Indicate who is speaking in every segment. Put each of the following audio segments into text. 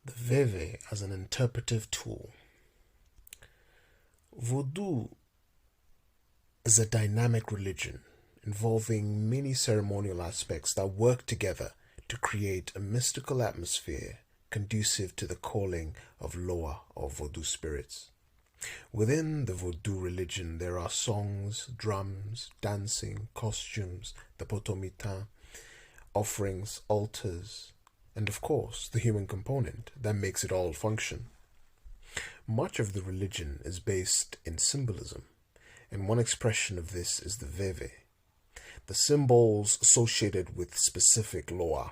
Speaker 1: The Vèvè as an interpretive tool. Vodou is a dynamic religion involving many ceremonial aspects that work together to create a mystical atmosphere conducive to the calling of Loa or Vodou spirits. Within the Vodou religion, there are songs, drums, dancing, costumes, the potomita, offerings, altars, and of course, the human component that makes it all function. Much of the religion is based in symbolism, and one expression of this is the Vèvè, the symbols associated with specific Loa.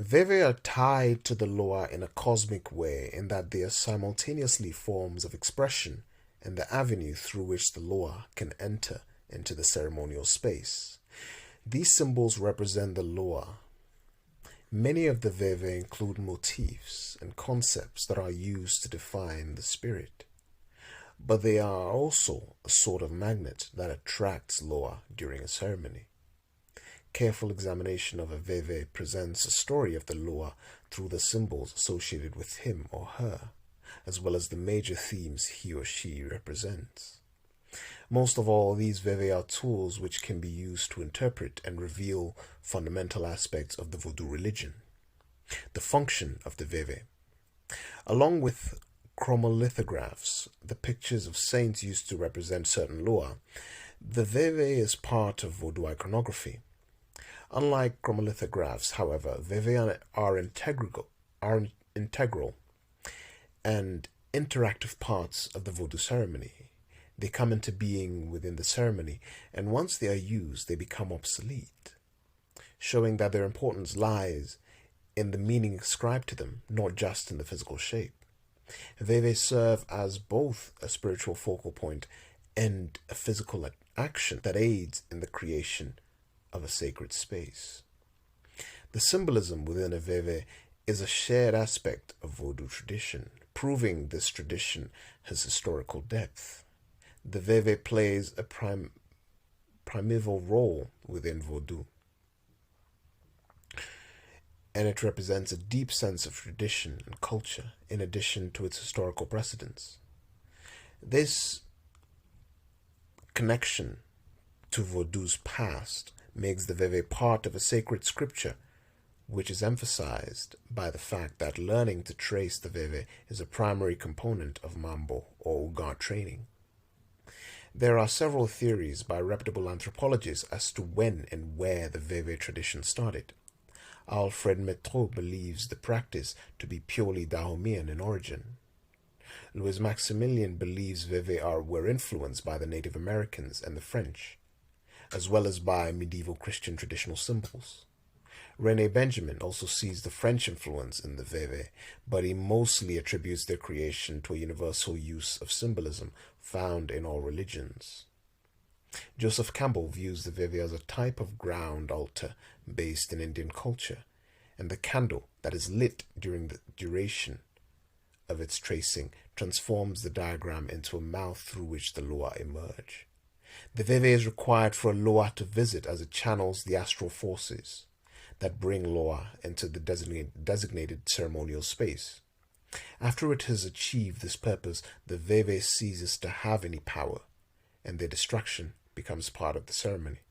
Speaker 1: Vèvè are tied to the Loa in a cosmic way in that they are simultaneously forms of expression and the avenue through which the Loa can enter into the ceremonial space. These symbols represent the Loa. Many of the Vèvè include motifs and concepts that are used to define the spirit, but they are also a sort of magnet that attracts Loa during a ceremony. Careful examination of a Vèvè presents a story of the Loa through the symbols associated with him or her, as well as the major themes he or she represents. Most of all, these Vèvè are tools which can be used to interpret and reveal fundamental aspects of the Vodou religion. The function of the Vèvè. Along with chromolithographs, the pictures of saints used to represent certain Loa, the Vèvè is part of Vodou iconography. Unlike chromolithographs, however, Vèvè are integral and interactive parts of the Vodou ceremony. They come into being within the ceremony, and once they are used, they become obsolete, showing that their importance lies in the meaning ascribed to them, not just in the physical shape. Vèvè serve as both a spiritual focal point and a physical action that aids in the creation of a sacred space. The symbolism within a Vèvè is a shared aspect of Vodou tradition, proving this tradition has historical depth. The Vèvè plays a primeval role within Vodou, and it represents a deep sense of tradition and culture in addition to its historical precedence. This connection to Vodou's past makes the Vèvè part of a sacred scripture, which is emphasized by the fact that learning to trace the Vèvè is a primary component of Mambo or Ugar training. There are several theories by reputable anthropologists as to when and where the Vèvè tradition started. Alfred Metro believes the practice to be purely Dahomean in origin. Louis Maximilian believes Vèvè were influenced by the Native Americans and the French, as well as by medieval Christian traditional symbols. René Benjamin also sees the French influence in the Vèvè, but he mostly attributes their creation to a universal use of symbolism found in all religions. Joseph Campbell views the Vèvè as a type of ground altar based in Indian culture, and the candle that is lit during the duration of its tracing transforms the diagram into a mouth through which the Loa emerge. The Vèvè is required for a Loa to visit as it channels the astral forces that bring Loa into the designated ceremonial space. After it has achieved this purpose, the Vèvè ceases to have any power, and their destruction becomes part of the ceremony.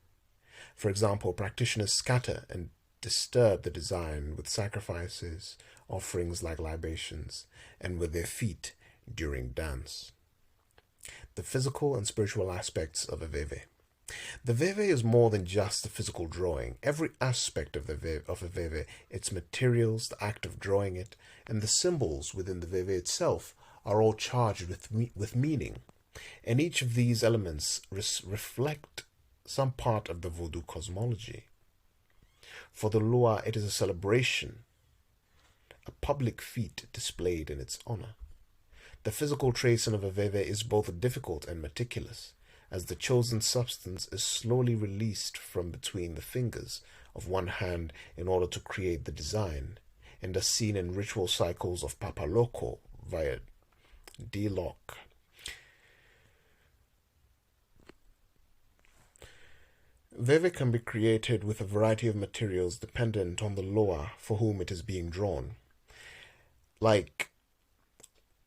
Speaker 1: For example, practitioners scatter and disturb the design with sacrifices, offerings like libations, and with their feet during dance. The physical and spiritual aspects of a Vèvè. The Vèvè is more than just a physical drawing. Every aspect of a Vèvè, its materials, the act of drawing it, and the symbols within the Vèvè itself are all charged with meaning. And each of these elements reflect some part of the Vodou cosmology. For the Loa, it is a celebration, a public feat displayed in its honor. The physical tracing of a Vèvè is both difficult and meticulous, as the chosen substance is slowly released from between the fingers of one hand in order to create the design, and as seen in ritual cycles of Papaloko via D-Lock. Vèvè can be created with a variety of materials dependent on the Loa for whom it is being drawn. Like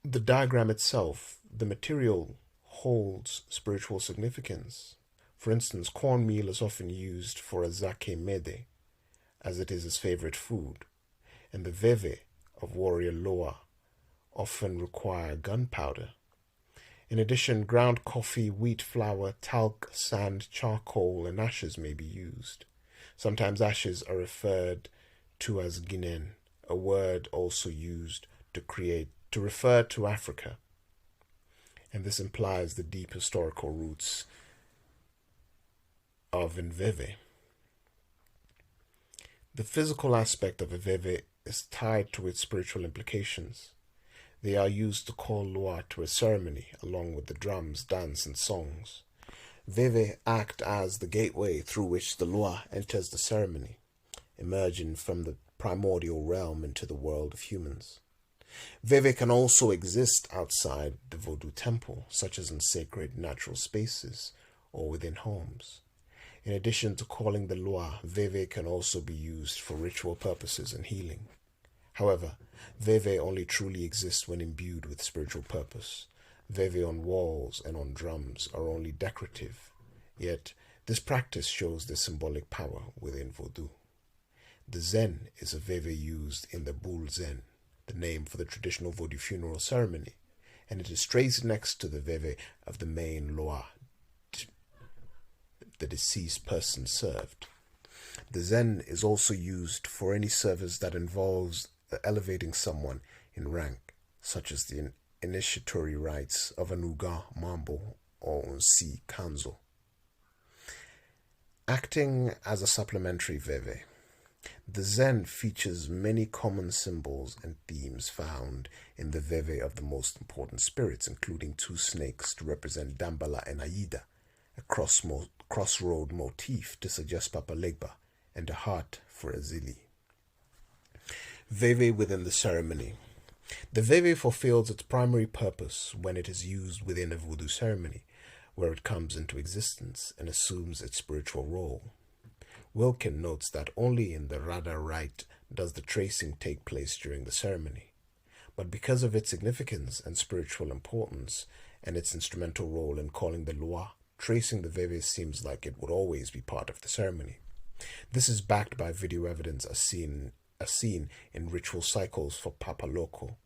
Speaker 1: the diagram itself, the material holds spiritual significance. For instance, cornmeal is often used for a zake mede, as it is his favorite food, and the veve of warrior Loa often require gunpowder. In addition, ground coffee, wheat flour, talc, sand, charcoal, and ashes may be used. Sometimes ashes are referred to as ginen, a word also used to refer to Africa, and this implies the deep historical roots of Vèvè. The physical aspect of a Vèvè is tied to its spiritual implications. They are used to call Loa to a ceremony, along with the drums, dance, and songs. Vèvè act as the gateway through which the Loa enters the ceremony, emerging from the primordial realm into the world of humans. Vèvè can also exist outside the Vodou temple, such as in sacred natural spaces or within homes. In addition to calling the Loa, Vèvè can also be used for ritual purposes and healing. However, Vèvè only truly exists when imbued with spiritual purpose. Vèvè on walls and on drums are only decorative, yet this practice shows the symbolic power within Vodou. The Zen is a Vèvè used in the Boule Zen, the name for the traditional Vodou funeral ceremony, and it is traced next to the Vèvè of the main Loa the deceased person served. The Zen is also used for any service that involves elevating someone in rank, such as the initiatory rites of an Uga Mambo or Unsi Kanzo. Acting as a supplementary Vèvè, the Zen features many common symbols and themes found in the Vèvè of the most important spirits, including two snakes to represent Dambala and Aida, a crossroad motif to suggest Papa Legba, and a heart for Azili. Vèvè within the ceremony. The Vèvè fulfills its primary purpose when it is used within a Voodoo ceremony, where it comes into existence and assumes its spiritual role. Wilkin notes that only in the Rada rite does the tracing take place during the ceremony. But because of its significance and spiritual importance and its instrumental role in calling the Loa, tracing the Vèvè seems like it would always be part of the ceremony. This is backed by video evidence as seen in ritual cycles for Papa Loco,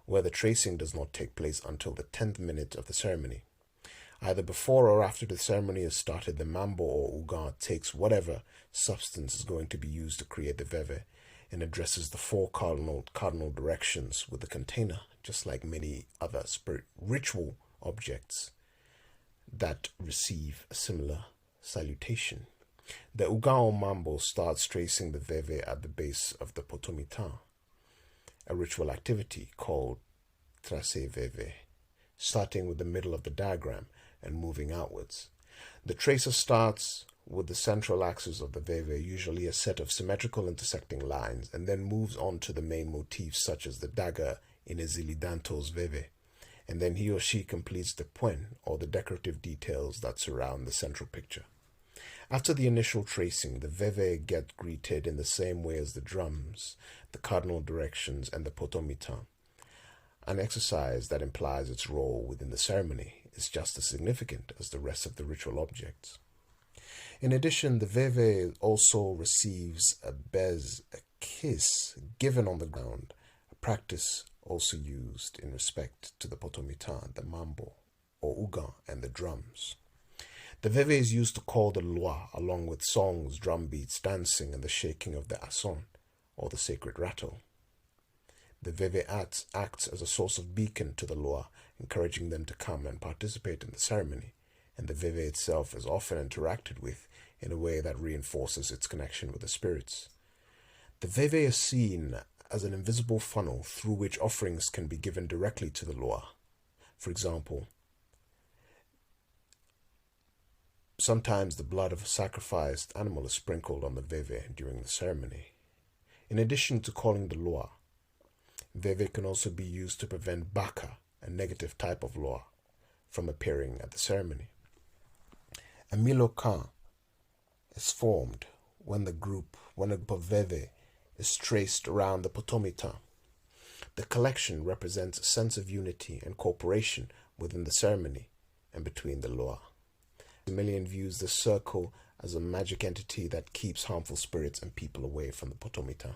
Speaker 1: where the tracing does not take place until the 10th minute of the ceremony. Either before or after the ceremony is started, the Mambo or Uga takes whatever substance is going to be used to create the Vèvè and addresses the four cardinal directions with the container, just like many other ritual objects that receive a similar salutation. The Uga or Mambo starts tracing the Vèvè at the base of the potomitan, a ritual activity called Tracé Vèvè, starting with the middle of the diagram and moving outwards. The tracer starts with the central axis of the Vèvè, usually a set of symmetrical intersecting lines, and then moves on to the main motifs such as the dagger in Ezilidanto's Vèvè, and then he or she completes the poin, or the decorative details that surround the central picture. After the initial tracing, the Vèvè get greeted in the same way as the drums, the cardinal directions, and the potomitan. An exercise that implies its role within the ceremony is just as significant as the rest of the ritual objects. In addition, the Vèvè also receives a kiss given on the ground, a practice also used in respect to the potomitan, the mambo, or uga, and the drums. The Vèvè is used to call the Loa, along with songs, drum beats, dancing, and the shaking of the asson, or the sacred rattle. The Vèvè acts as a source of beacon to the Loa, encouraging them to come and participate in the ceremony, and the Vèvè itself is often interacted with in a way that reinforces its connection with the spirits. The Vèvè is seen as an invisible funnel through which offerings can be given directly to the Loa. For example, sometimes the blood of a sacrificed animal is sprinkled on the Vèvè during the ceremony. In addition to calling the Loa, Vèvè can also be used to prevent Baka, a negative type of Loa, from appearing at the ceremony. A Milokan is formed when a group of Vèvè is traced around the potomitan. The collection represents a sense of unity and cooperation within the ceremony and between the Loa. Million views the circle as a magic entity that keeps harmful spirits and people away from the Potomita.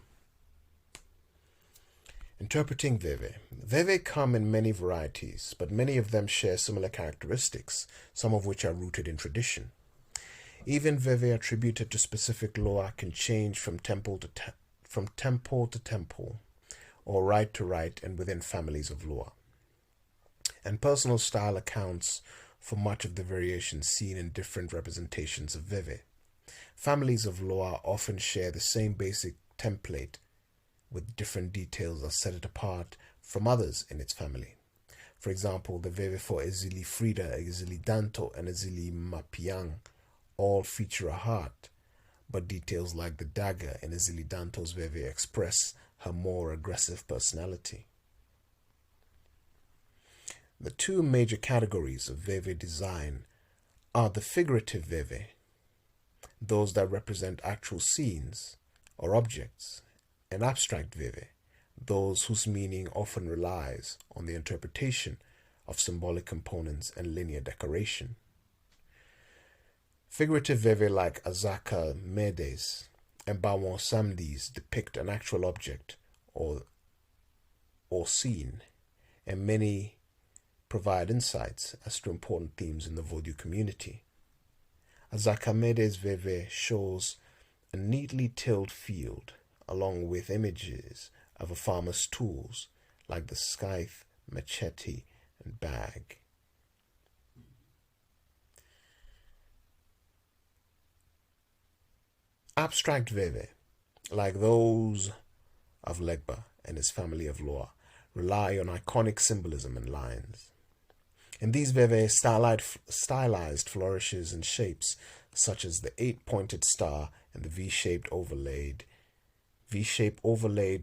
Speaker 1: Interpreting Vèvè. Vèvè come in many varieties, but many of them share similar characteristics, some of which are rooted in tradition. Even Vèvè attributed to specific Loa can change from temple to temple, or rite to rite, and within families of Loa. And personal style accounts for much of the variation seen in different representations of Vèvè. Families of Loa often share the same basic template, with different details that set it apart from others in its family. For example, the Vèvè for Ezili Frida, Ezili Danto, and Ezili Mapiang all feature a heart, but details like the dagger in Ezili Danto's Vèvè express her more aggressive personality. The two major categories of Vèvè design are the figurative Vèvè, those that represent actual scenes or objects, and abstract Vèvè, those whose meaning often relies on the interpretation of symbolic components and linear decoration. Figurative Vèvè like Azaka Medes and Bawon Samdis depict an actual object or scene, and many provide insights as to important themes in the Vodou community. Azaka Medes Vèvè shows a neatly tilled field, along with images of a farmer's tools like the scythe, machete, and bag. Abstract Vèvè, like those of Legba and his family of Loa, rely on iconic symbolism and lines. In these Vèvè, stylized flourishes and shapes such as the 8-pointed star and the V-shape overlaid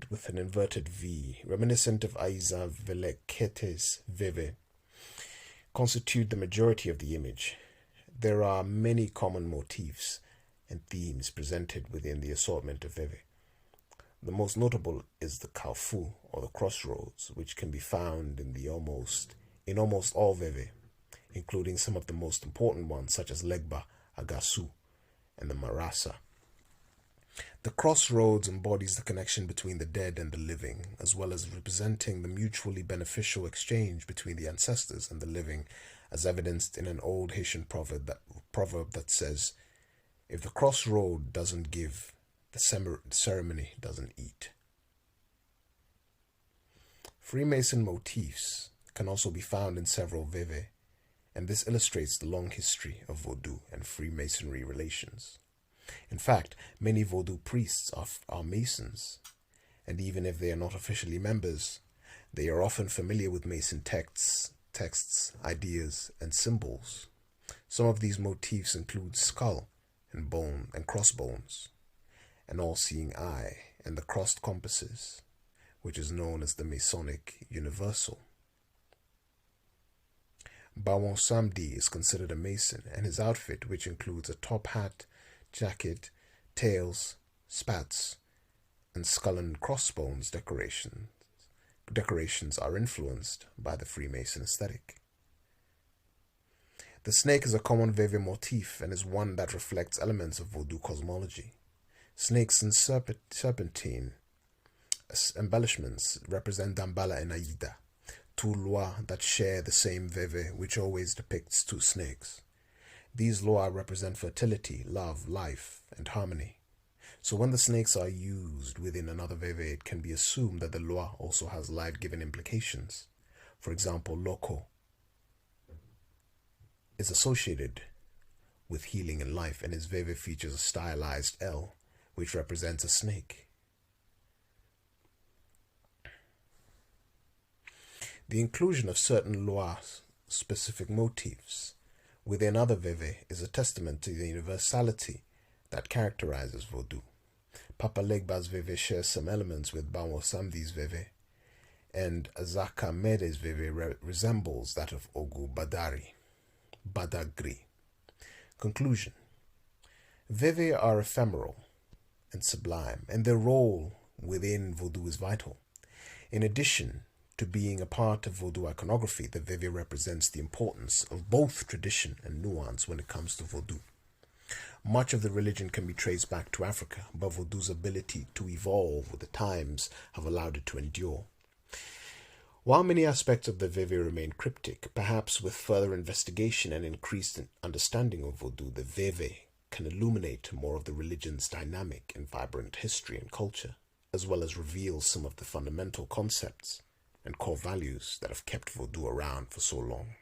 Speaker 1: with an inverted V, reminiscent of Aiza Velekete's Vèvè, constitute the majority of the image. There are many common motifs and themes presented within the assortment of Vèvè. The most notable is the Kaufu, or the crossroads, which can be found in almost all Vèvè, including some of the most important ones such as Legba, Agasu, and the Marasa. The crossroads embodies the connection between the dead and the living, as well as representing the mutually beneficial exchange between the ancestors and the living, as evidenced in an old Haitian proverb that says, "If the crossroad doesn't give, the ceremony doesn't eat." Freemason motifs can also be found in several Vèvè, and this illustrates the long history of Vodou and Freemasonry relations. In fact, many Vodou priests are Masons, and even if they are not officially members, they are often familiar with Mason texts, ideas, and symbols. Some of these motifs include skull and bone and crossbones, an all-seeing eye, and the crossed compasses, which is known as the Masonic Universal. Bawon Samdi is considered a Mason, and his outfit, which includes a top hat, jacket, tails, spats, and skull and crossbones decorations are influenced by the Freemason aesthetic. The snake is a common Vèvè motif and is one that reflects elements of Vodou cosmology. Snakes and serpentine embellishments represent Dambala and Aida, two Loa that share the same Vèvè, which always depicts two snakes. These Loa represent fertility, love, life, and harmony. So when the snakes are used within another Vèvè, it can be assumed that the Loa also has life-giving implications. For example, Loko is associated with healing and life, and his Vèvè features a stylized L, which represents a snake. The inclusion of certain Loa-specific motifs within other Vèvè is a testament to the universality that characterizes Vodou. Papa Legba's Vèvè shares some elements with Bawon Samdi's Vèvè, and Azaka Mede's Vèvè resembles that of Ogu Badagri. Conclusion. Vèvè are ephemeral and sublime, and their role within Vodou is vital. In addition to being a part of Vodou iconography, the Vèvè represents the importance of both tradition and nuance when it comes to Vodou. Much of the religion can be traced back to Africa, but Vodou's ability to evolve with the times have allowed it to endure. While many aspects of the Vèvè remain cryptic, perhaps with further investigation and increased understanding of Vodou, the Vèvè can illuminate more of the religion's dynamic and vibrant history and culture, as well as reveal some of the fundamental concepts and core values that have kept Vodou around for so long.